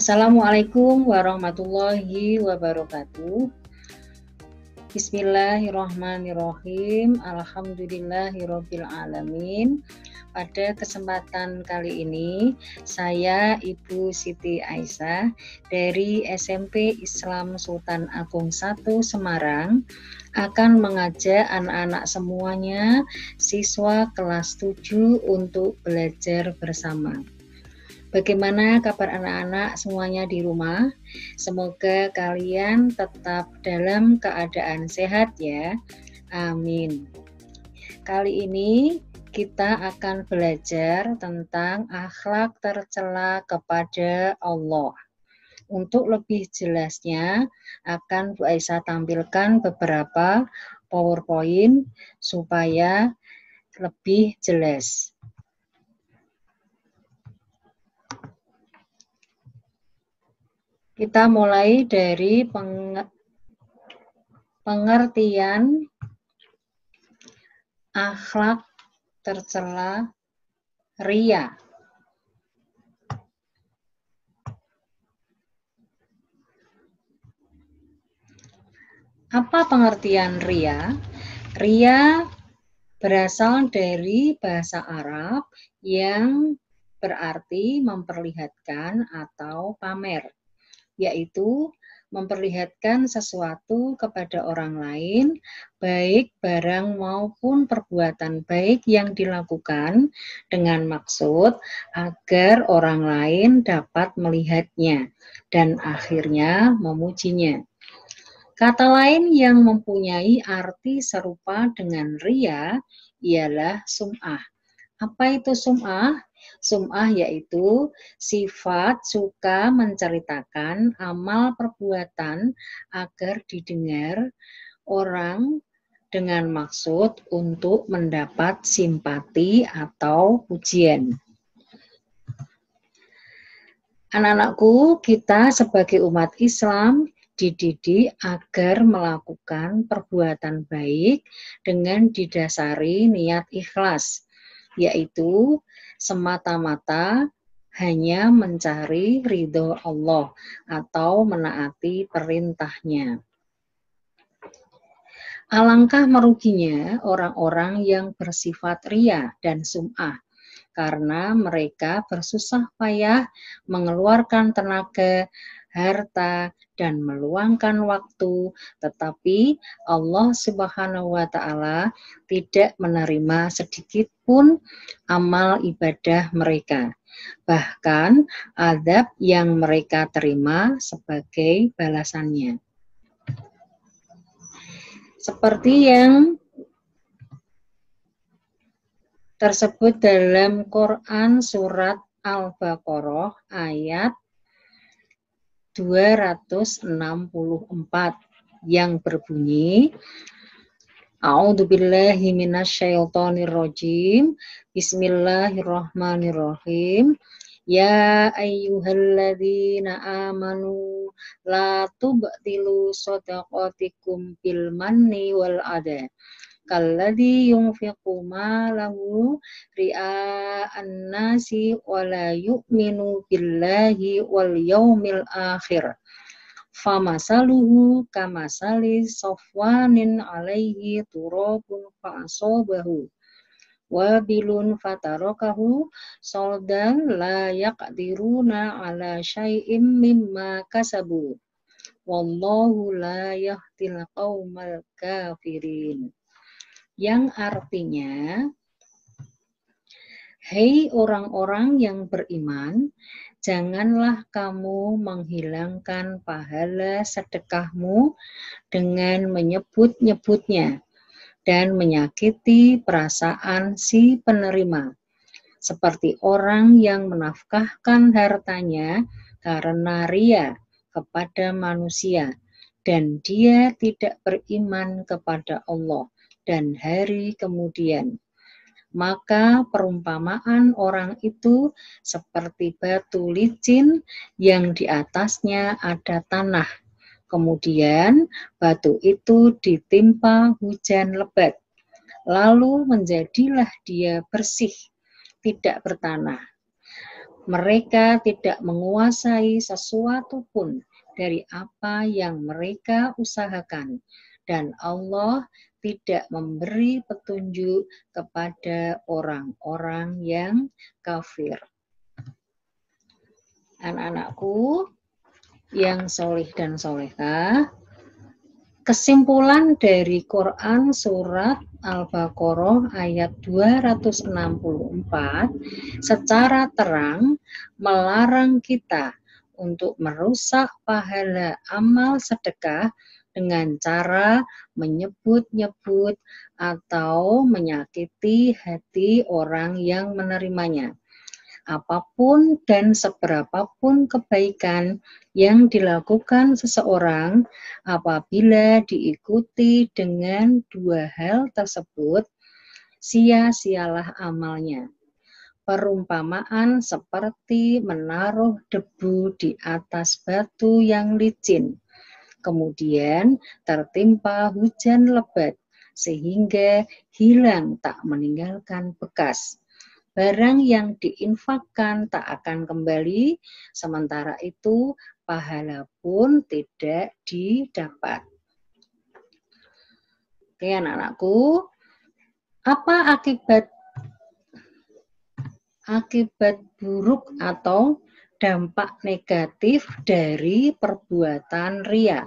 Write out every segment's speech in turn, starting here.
Assalamualaikum warahmatullahi wabarakatuh. Bismillahirrahmanirrahim. Alhamdulillahirabbil alamin. Pada kesempatan kali ini, saya Ibu Siti Aisyah dari SMP Islam Sultan Agung 1 Semarang akan mengajak anak-anak semuanya, siswa kelas 7 untuk belajar bersama. Bagaimana kabar anak-anak semuanya di rumah? Semoga kalian tetap dalam keadaan sehat ya. Amin. Kali ini kita akan belajar tentang akhlak tercela kepada Allah. Untuk lebih jelasnya akan Bu Aisyah tampilkan beberapa PowerPoint supaya lebih jelas. Kita mulai dari pengertian akhlak tercela ria. Apa pengertian ria? Ria berasal dari bahasa Arab yang berarti memperlihatkan atau pamer, yaitu memperlihatkan sesuatu kepada orang lain, baik barang maupun perbuatan baik yang dilakukan dengan maksud agar orang lain dapat melihatnya dan akhirnya memujinya. Kata lain yang mempunyai arti serupa dengan ria ialah sum'ah. Apa itu sum'ah? Sum'ah yaitu sifat suka menceritakan amal perbuatan agar didengar orang dengan maksud untuk mendapat simpati atau pujian. Anak-anakku, kita sebagai umat Islam dididik agar melakukan perbuatan baik dengan didasari niat ikhlas, yaitu semata-mata hanya mencari ridho Allah atau menaati perintahnya. Alangkah meruginya orang-orang yang bersifat ria dan sum'ah, karena mereka bersusah payah mengeluarkan tenaga, harta, dan meluangkan waktu, tetapi Allah Subhanahu wa Ta'ala tidak menerima sedikit pun amal ibadah mereka. Bahkan azab yang mereka terima sebagai balasannya. Seperti yang tersebut dalam Quran surat Al-Baqarah ayat 264 yang berbunyi A'udzubillahi minasyaitonirrajim. Bismillahirrahmanirrahim. Ya ayyuhalladzina amanu la tubtilu shadaqatikum bil manni wal adha kalladzi yunfiqu malahu ria'an nasi wa la yu'minu billahi wal yaumil akhir. Famasaluhu kamasali safwanin alaihi turabun fa'asobahu wabilun fatarakahu soldan la yaqdiruna ala syai'im mimma kasabu wallahu la yahdil qaumal kafirin. Yang artinya, hei orang-orang yang beriman, janganlah kamu menghilangkan pahala sedekahmu dengan menyebut-nyebutnya dan menyakiti perasaan si penerima, seperti orang yang menafkahkan hartanya karena ria kepada manusia, dan dia tidak beriman kepada Allah dan hari kemudian. Maka perumpamaan orang itu seperti batu licin yang di atasnya ada tanah. Kemudian batu itu ditimpa hujan lebat. Lalu menjadilah dia bersih, tidak bertanah. Mereka tidak menguasai sesuatu pun dari apa yang mereka usahakan, dan Allah tidak memberi petunjuk kepada orang-orang yang kafir. Anak-anakku yang solih dan solehah, kesimpulan dari Quran surat Al-Baqarah ayat 264 secara terang melarang kita untuk merusak pahala amal sedekah dengan cara menyebut-nyebut atau menyakiti hati orang yang menerimanya. Apapun dan seberapapun kebaikan yang dilakukan seseorang, apabila diikuti dengan dua hal tersebut, sia-sialah amalnya. Perumpamaan seperti menaruh debu di atas batu yang licin, kemudian tertimpa hujan lebat, sehingga hilang tak meninggalkan bekas. Barang yang diinfakkan tak akan kembali, sementara itu pahala pun tidak didapat. Oke anak-anakku, apa akibat buruk atau dampak negatif dari perbuatan riya?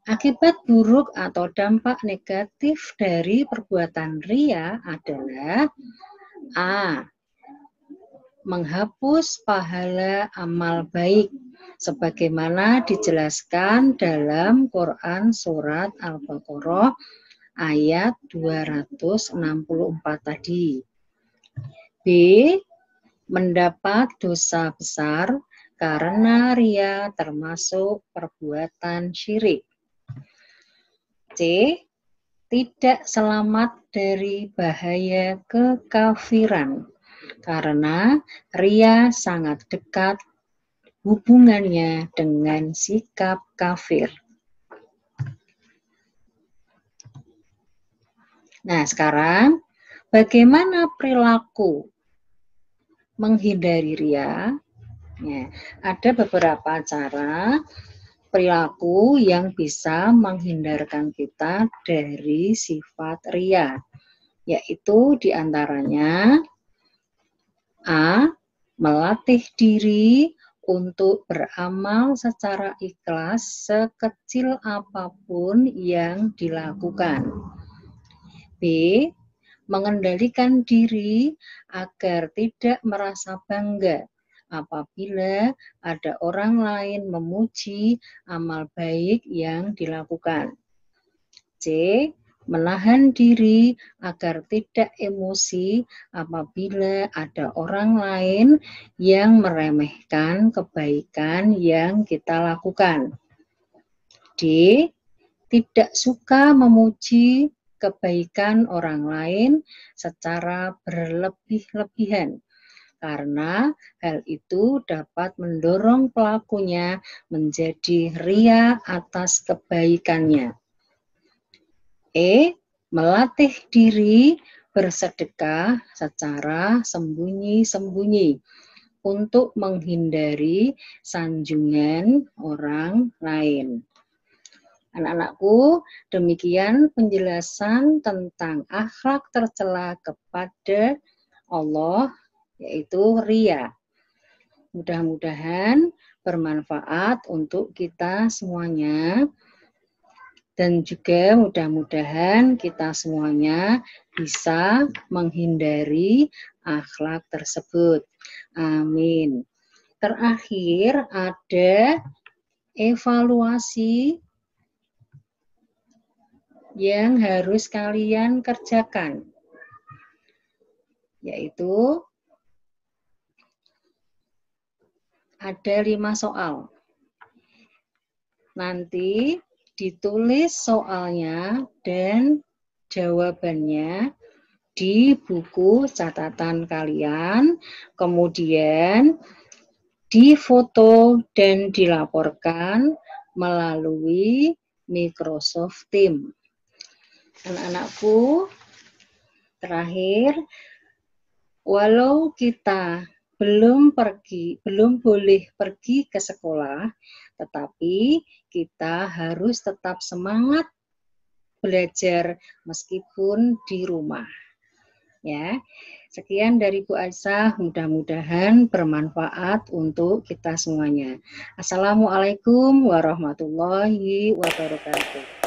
Akibat buruk atau dampak negatif dari perbuatan riya adalah A. Menghapus pahala amal baik sebagaimana dijelaskan dalam Quran surat Al-Baqarah ayat 264 tadi. B. Mendapat dosa besar karena riya termasuk perbuatan syirik. C. Tidak selamat dari bahaya kekafiran karena riya sangat dekat hubungannya dengan sikap kafir. Nah, sekarang bagaimana perilaku menghindari riya? Ya, ada beberapa cara perilaku yang bisa menghindarkan kita dari sifat riya, yaitu diantaranya A. Melatih diri untuk beramal secara ikhlas sekecil apapun yang dilakukan. B. Mengendalikan diri agar tidak merasa bangga apabila ada orang lain memuji amal baik yang dilakukan. C. Menahan diri agar tidak emosi apabila ada orang lain yang meremehkan kebaikan yang kita lakukan. D. Tidak suka memuji kebaikan orang lain secara berlebih-lebihan, karena hal itu dapat mendorong pelakunya menjadi riya atas kebaikannya. E. Melatih diri bersedekah secara sembunyi-sembunyi untuk menghindari sanjungan orang lain. Anak-anakku, demikian penjelasan tentang akhlak tercela kepada Allah, yaitu riya. Mudah-mudahan bermanfaat untuk kita semuanya, dan juga mudah-mudahan kita semuanya bisa menghindari akhlak tersebut. Amin. Terakhir ada evaluasi yang harus kalian kerjakan, yaitu ada 5 soal. Nanti ditulis soalnya dan jawabannya di buku catatan kalian, kemudian difoto dan dilaporkan melalui Microsoft Teams. Anak-anakku, terakhir walau kita belum boleh pergi ke sekolah, tetapi kita harus tetap semangat belajar meskipun di rumah. Ya, sekian dari Bu Aisyah, mudah-mudahan bermanfaat untuk kita semuanya. Assalamualaikum warahmatullahi wabarakatuh.